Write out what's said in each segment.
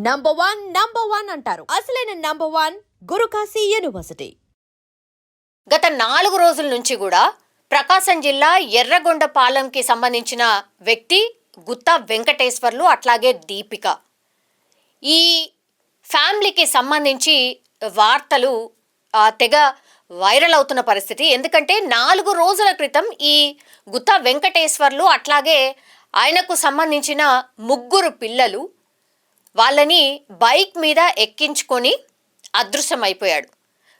Number one అంటారు. అసలైన number 1 Guru Kashi university. గత 4 రోజుల నుంచి కూడా ప్రకాశం జిల్లా ఎర్రగొండపాలెంకి సంబంధించిన వ్యక్తి గుత్తా వెంకటేశ్వర్లు అట్లాగే దీపిక ఈ ఫ్యామిలీకి సంబంధించి వార్తలు తెగ వైరల్ అవుతున్న పరిస్థితి. ఎందుకంటే 4 రోజుల క్రితం ఈ గుత్తా వెంకటేశ్వర్లు అట్లాగే ఆయనకు సంబంధించిన 3 పిల్లలు వాళ్ళని బైక్ మీద ఎక్కించుకొని అదృశ్యమైపోయాడు.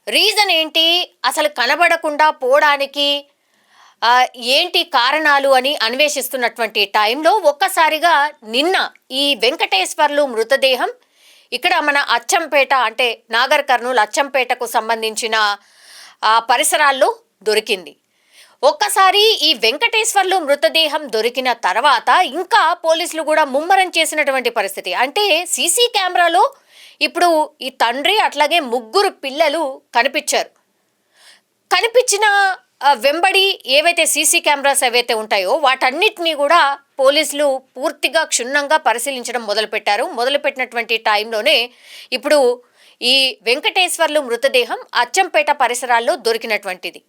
రీజన్ ఏంటి, అసలు కనబడకుండా పోవడానికి ఏంటి కారణాలు అని అన్వేషిస్తున్నటువంటి టైంలో ఒక్కసారిగా నిన్న ఈ వెంకటేశ్వర్లు మృతదేహం ఇక్కడ మన అచ్చంపేట అంటే నాగర్ కర్నూలు అచ్చంపేటకు సంబంధించిన పరిసరాల్లో దొరికింది. ఒక్కసారి ఈ వెంకటేశ్వర్లు మృతదేహం దొరికిన తర్వాత ఇంకా పోలీసులు కూడా ముమ్మరం చేసినటువంటి పరిస్థితి. అంటే సీసీ కెమెరాలో ఇప్పుడు ఈ తండ్రి అట్లాగే 3 పిల్లలు కనిపించారు. కనిపించిన వెంబడి ఏవైతే సీసీ కెమెరాస్ ఏవైతే ఉంటాయో వాటన్నిటినీ కూడా పోలీసులు పూర్తిగా క్షుణ్ణంగా పరిశీలించడం మొదలుపెట్టినటువంటి టైంలోనే ఇప్పుడు ఈ వెంకటేశ్వర్లు మృతదేహం అచ్చంపేట పరిసరాల్లో దొరికినటువంటిది.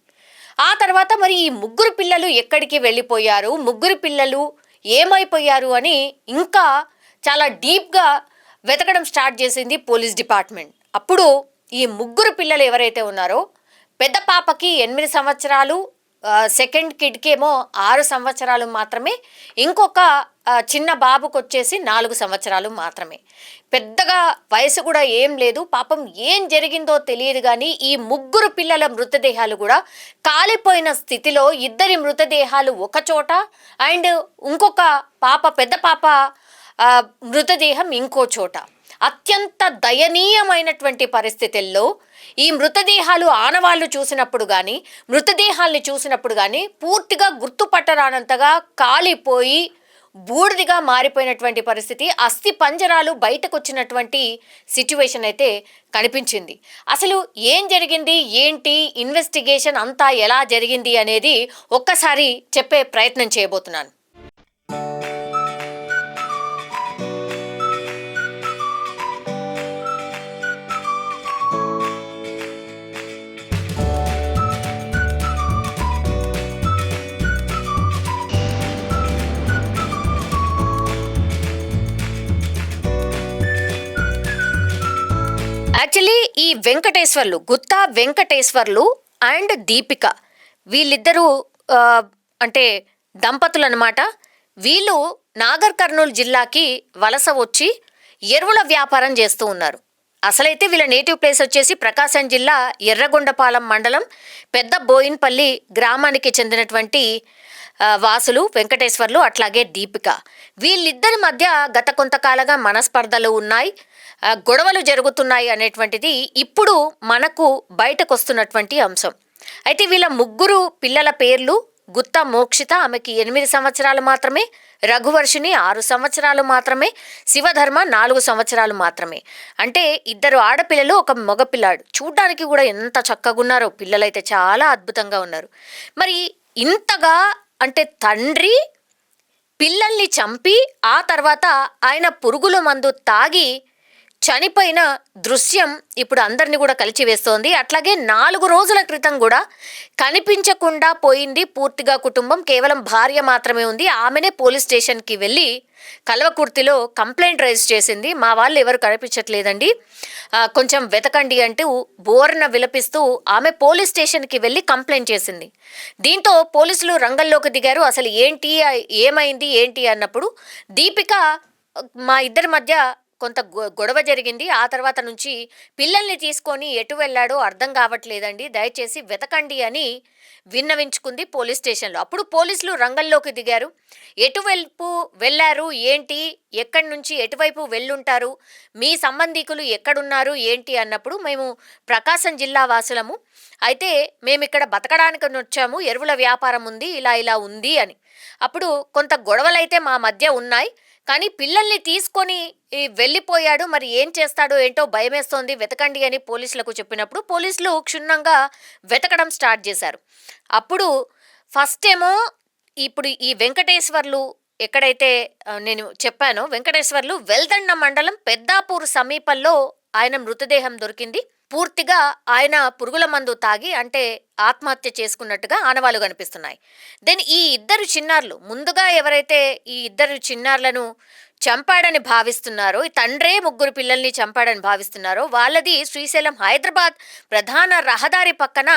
ఆ తర్వాత మరి ఈ 3 పిల్లలు ఎక్కడికి వెళ్ళిపోయారు, 3 పిల్లలు ఏమైపోయారు అని ఇంకా చాలా డీప్గా వెతకడం స్టార్ట్ చేసింది పోలీస్ డిపార్ట్మెంట్. అప్పుడు ఈ 3 పిల్లలు ఎవరైతే ఉన్నారో పెద్ద పాపకి 8 సంవత్సరాలు, సెకండ్ కిడ్కి ఏమో 6 సంవత్సరాలు మాత్రమే, ఇంకొక చిన్న బాబుకి వచ్చేసి 4 సంవత్సరాలు మాత్రమే. పెద్దగా వయసు కూడా ఏం లేదు. పాపం ఏం జరిగిందో తెలియదు కానీ ఈ 3 పిల్లల మృతదేహాలు కూడా కాలిపోయిన స్థితిలో, 2 మృతదేహాలు ఒక చోట అండ్ ఇంకొక పెద్ద పాప మృతదేహం ఇంకో చోట. అత్యంత దయనీయమైనటువంటి పరిస్థితుల్లో ఈ మృతదేహాలు ఆనవాళ్లు చూసినప్పుడు కానీ మృతదేహాల్ని చూసినప్పుడు కానీ పూర్తిగా గుర్తుపట్టరానంతగా కాలిపోయి బూడిదిగా మారిపోయినటువంటి పరిస్థితి, అస్థి పంజరాలు బయటకు వచ్చినటువంటి సిచ్యువేషన్ అయితే కనిపించింది. అసలు ఏం జరిగింది, ఏంటి ఇన్వెస్టిగేషన్ అంతా ఎలా జరిగింది అనేది ఒక్కసారి చెప్పే ప్రయత్నం చేయబోతున్నాను. యాక్చువల్లీ ఈ గుత్తా వెంకటేశ్వర్లు అండ్ దీపిక వీళ్ళిద్దరూ అంటే దంపతులు అన్నమాట. వీళ్ళు నాగర్ కర్నూలు జిల్లాకి వలస వచ్చి ఎరువుల వ్యాపారం చేస్తూ ఉన్నారు. అసలైతే వీళ్ళ నేటివ్ ప్లేస్ వచ్చేసి ప్రకాశం జిల్లా ఎర్రగొండపాలెం మండలం పెద్ద బోయిన్పల్లి గ్రామానికి చెందినటువంటి వాసులు వెంకటేశ్వర్లు అట్లాగే దీపిక. వీళ్ళిద్దరి మధ్య గత కొంతకాలంగా మనస్పర్ధలు ఉన్నాయి, గొడవలు జరుగుతున్నాయి అనేటువంటిది ఇప్పుడు మనకు బయటకు వస్తున్నటువంటి అంశం. అయితే వీళ్ళ 3 పిల్లల పేర్లు గుత్తా మోక్షిత, ఆమెకి 8 సంవత్సరాలు మాత్రమే, రఘువర్షిని 6 సంవత్సరాలు మాత్రమే, శివధర్మ 4 సంవత్సరాలు మాత్రమే. అంటే 2 ఆడపిల్లలు, ఒక మగపిల్లాడు. చూడ్డానికి కూడా ఎంత చక్కగా ఉన్నారో, పిల్లలైతే చాలా అద్భుతంగా ఉన్నారు. మరి ఇంతగా అంటే తండ్రి పిల్లల్ని చంపి ఆ తర్వాత ఆయన పురుగుల మందు తాగి చనిపోయిన దృశ్యం ఇప్పుడు అందరినీ కూడా కలిచివేస్తోంది. అట్లాగే 4 రోజుల క్రితం కూడా కనిపించకుండా పోయింది పూర్తిగా కుటుంబం. కేవలం భార్య మాత్రమే ఉంది. ఆమెనే పోలీస్ స్టేషన్కి వెళ్ళి కల్వకుర్తిలో కంప్లైంట్ రైజ్ చేసింది. మా వాళ్ళు ఎవరు కనిపించట్లేదండి, కొంచెం వెతకండి అంటూ బోర్న విలపిస్తూ ఆమె పోలీస్ స్టేషన్కి వెళ్ళి కంప్లైంట్ చేసింది. దీంతో పోలీసులు రంగంలోకి దిగారు. అసలు ఏంటి, ఏమైంది ఏంటి అన్నప్పుడు దీపిక మా ఇద్దరి మధ్య కొంత గొడవ జరిగింది, ఆ తర్వాత నుంచి పిల్లల్ని తీసుకొని ఎటు వెళ్ళాడో అర్థం కావట్లేదండి, దయచేసి వెతకండి అని విన్నవించుకుంది పోలీస్ స్టేషన్లో. అప్పుడు పోలీసులు రంగంలోకి దిగారు. ఎటువైపు వెళ్ళారు ఏంటి, ఎక్కడి నుంచి ఎటువైపు వెళ్ళుంటారు, మీ సంబంధికులు ఎక్కడున్నారు ఏంటి అన్నప్పుడు మేము ప్రకాశం జిల్లా వాసులము, అయితే మేము ఇక్కడ బతకడానికి వచ్చాము, ఎరువుల వ్యాపారం ఉంది, ఇలా ఉంది అని. అప్పుడు కొంత గొడవలైతే మా మధ్య ఉన్నాయి, కానీ పిల్లల్ని తీసుకొని వెళ్ళిపోయాడు, మరి ఏం చేస్తాడో ఏంటో భయమేస్తోంది, వెతకండి అని పోలీసులకు చెప్పినప్పుడు పోలీసులు క్షుణ్ణంగా వెతకడం స్టార్ట్ చేశారు. అప్పుడు ఫస్ట్ ఏమో ఇప్పుడు ఈ వెంకటేశ్వర్లు ఎక్కడైతే నేను చెప్పానో వెంకటేశ్వర్లు వెల్దండ మండలం పెద్దాపూర్ సమీపంలో ఆయన మృతదేహం దొరికింది. పూర్తిగా ఆయన పురుగుల మందు తాగి అంటే ఆత్మహత్య చేసుకున్నట్టుగా ఆనవాళ్లు కనిపిస్తున్నాయి. దెన్ ఈ ఇద్దరు చిన్నారులు ముందుగా ఎవరైతే ఈ ఇద్దరు చిన్నారులను చంపాడని భావిస్తున్నారో, ఈ తండ్రే ముగ్గురు పిల్లల్ని చంపాడని భావిస్తున్నారో వాళ్ళది శ్రీశైలం హైదరాబాద్ ప్రధాన రహదారి పక్కన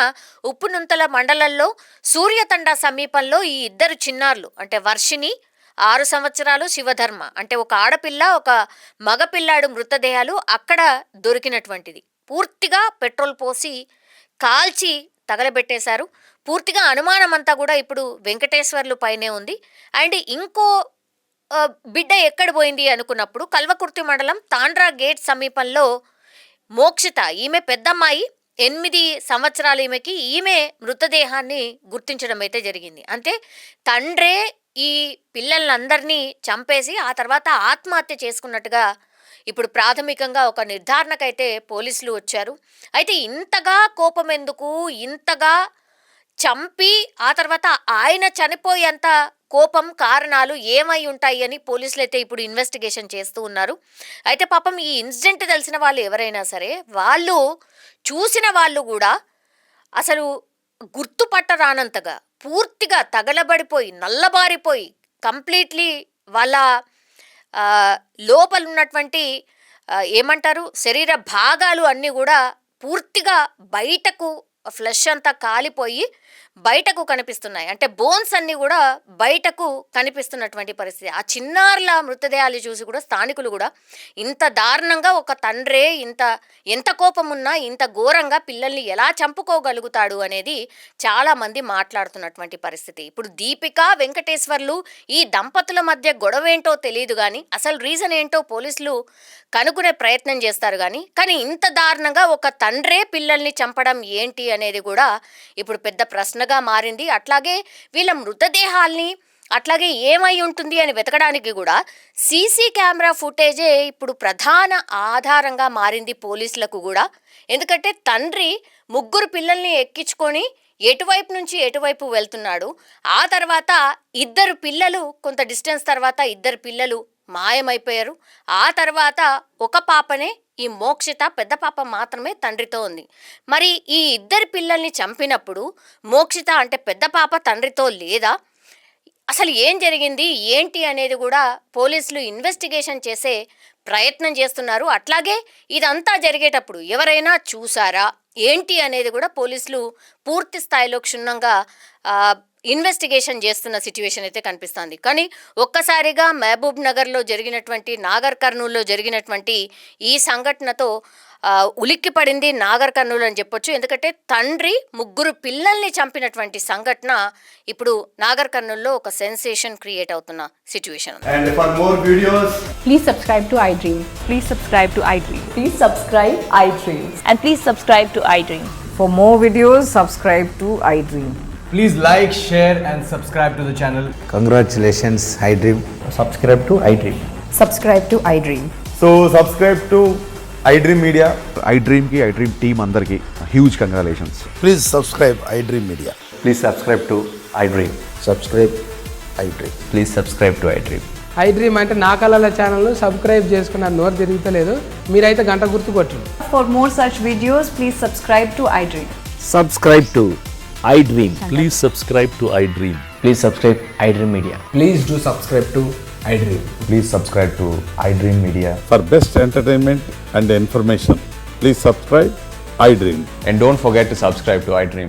ఉప్పునుంతల మండలంలో సూర్యతండా సమీపంలో ఈ ఇద్దరు చిన్నారులు అంటే వర్షిని 6 సంవత్సరాలు, శివధర్మ అంటే ఒక ఆడపిల్ల ఒక మగపిల్లాడు మృతదేహాలు అక్కడ దొరికినటువంటిది. పూర్తిగా పెట్రోల్ పోసి కాల్చి తగలబెట్టేశారు. పూర్తిగా అనుమానం అంతా కూడా ఇప్పుడు వెంకటేశ్వర్లు పైనే ఉంది. అండ్ ఇంకో బిడ్డ ఎక్కడ పోయింది అనుకున్నప్పుడు కల్వకుర్తి మండలం తాండ్రా గేట్ సమీపంలో మోక్షిత, ఈమె పెద్దమ్మాయి 8 సంవత్సరాలు ఈమెకి, ఈమె మృతదేహాన్ని గుర్తించడం అయితే జరిగింది. అంటే తండ్రే ఈ పిల్లలందరినీ చంపేసి ఆ తర్వాత ఆత్మహత్య చేసుకున్నట్టుగా ఇప్పుడు ప్రాథమికంగా ఒక నిర్ధారణకైతే పోలీసులు వచ్చారు. అయితే ఇంతగా కోపం ఎందుకు, ఇంతగా చంపి ఆ తర్వాత ఆయన చనిపోయేంత కోపం కారణాలు ఏమై ఉంటాయి అని పోలీసులు అయితే ఇప్పుడు ఇన్వెస్టిగేషన్ చేస్తూ ఉన్నారు. అయితే పాపం ఈ ఇన్సిడెంట్ తెలిసిన వాళ్ళు ఎవరైనా సరే వాళ్ళు చూసిన వాళ్ళు కూడా అసలు గుర్తుపట్టరానంతగా పూర్తిగా తగలబడిపోయి నల్లబారిపోయి కంప్లీట్లీ వాళ్ళ లోపల ఉన్నటువంటి ఏమంటారు శరీర భాగాలు అన్నీ కూడా పూర్తిగా బయటకు ఫ్లెష్ అంతా కాలిపోయి బయటకు కనిపిస్తున్నాయి. అంటే బోన్స్ అన్నీ కూడా బయటకు కనిపిస్తున్నటువంటి పరిస్థితి. ఆ చిన్నారుల మృతదేహాలు చూసి కూడా స్థానికులు కూడా ఇంత దారుణంగా ఒక తండ్రే ఎంత కోపం ఉన్నా ఇంత ఘోరంగా పిల్లల్ని ఎలా చంపుకోగలుగుతాడు అనేది చాలామంది మాట్లాడుతున్నటువంటి పరిస్థితి. ఇప్పుడు దీపిక వెంకటేశ్వర్లు ఈ దంపతుల మధ్య గొడవ ఏంటో తెలియదు కానీ అసలు రీజన్ ఏంటో పోలీసులు కనుక్కునే ప్రయత్నం చేస్తారు కానీ ఇంత దారుణంగా ఒక తండ్రే పిల్లల్ని చంపడం ఏంటి అనేది కూడా ఇప్పుడు పెద్ద ప్రశ్నగా మారింది. అట్లాగే వీళ్ళ మృతదేహాల్ని అట్లాగే ఏమై ఉంటుంది అని వెతకడానికి కూడా సీసీ కెమెరా ఫుటేజే ఇప్పుడు ప్రధాన ఆధారంగా మారింది పోలీసులకు కూడా. ఎందుకంటే తండ్రి ముగ్గురు పిల్లల్ని ఎక్కించుకొని ఎటువైపు నుంచి ఎటువైపు వెళ్తున్నాడు. ఆ తర్వాత ఇద్దరు పిల్లలు కొంత డిస్టెన్స్ తర్వాత ఇద్దరు పిల్లలు మాయమైపోయారు. ఆ తర్వాత ఒక పాపనే ఈ మోక్షిత, పెద్ద పాప మాత్రమే తండ్రితో ఉంది. మరి ఈ ఇద్దరు పిల్లల్ని చంపినప్పుడు మోక్షిత అంటే పెద్ద పాప తండ్రితో లేదా, అసలు ఏం జరిగింది ఏంటి అనేది కూడా పోలీసులు ఇన్వెస్టిగేషన్ చేసే ప్రయత్నం చేస్తున్నారు. అట్లాగే ఇదంతా జరిగేటప్పుడు ఎవరైనా చూసారా ఏంటి అనేది కూడా పోలీసులు పూర్తి స్థాయిలో క్షుణ్ణంగా ఇన్వెస్టిగేషన్ చేస్తున్న సిచ్యువేషన్ అయితే కనిపిస్తుంది. కానీ ఒక్కసారిగా మహబూబ్ నగర్లో జరిగినటువంటి నాగర్ కర్నూల్లో జరిగినటువంటి ఈ సంఘటనతో ఉలిక్కి పడింది నాగర్ కర్నూలు అని చెప్పొచ్చు. ఎందుకంటే తండ్రి ముగ్గురు పిల్లల్ని చంపినటువంటి సంఘటన ఇప్పుడు నాగర్ కర్నూల్లో ఒక సెన్సేషన్ క్రియేట్ అవుతున్న situation. And for more videos, Please subscribe to iDream. Please subscribe to iDream. Please subscribe iDream. And please subscribe to iDream. For more videos, subscribe to iDream. please like, share and subscribe to the channel. Congratulations, iDream. Subscribe to iDream. Subscribe to iDream. So subscribe to iDream Media. iDream की iDream team अंदर की huge congratulations. Please subscribe iDream Media. Please subscribe to iDream. Subscribe iDream. Please subscribe to iDream. iDream అంటే నా కళల channel subscribe చేసుకున్న నోరు తిరుగుతలేదు, మీరైతే గంట గుర్తు కొట్టండి. For more such videos, please subscribe to iDream. Subscribe to iDream. Please subscribe to iDream. Please subscribe iDream Media. Please do subscribe to iDream. Please subscribe to iDream Media. For best entertainment and information, please subscribe iDream. And don't forget to subscribe to iDream.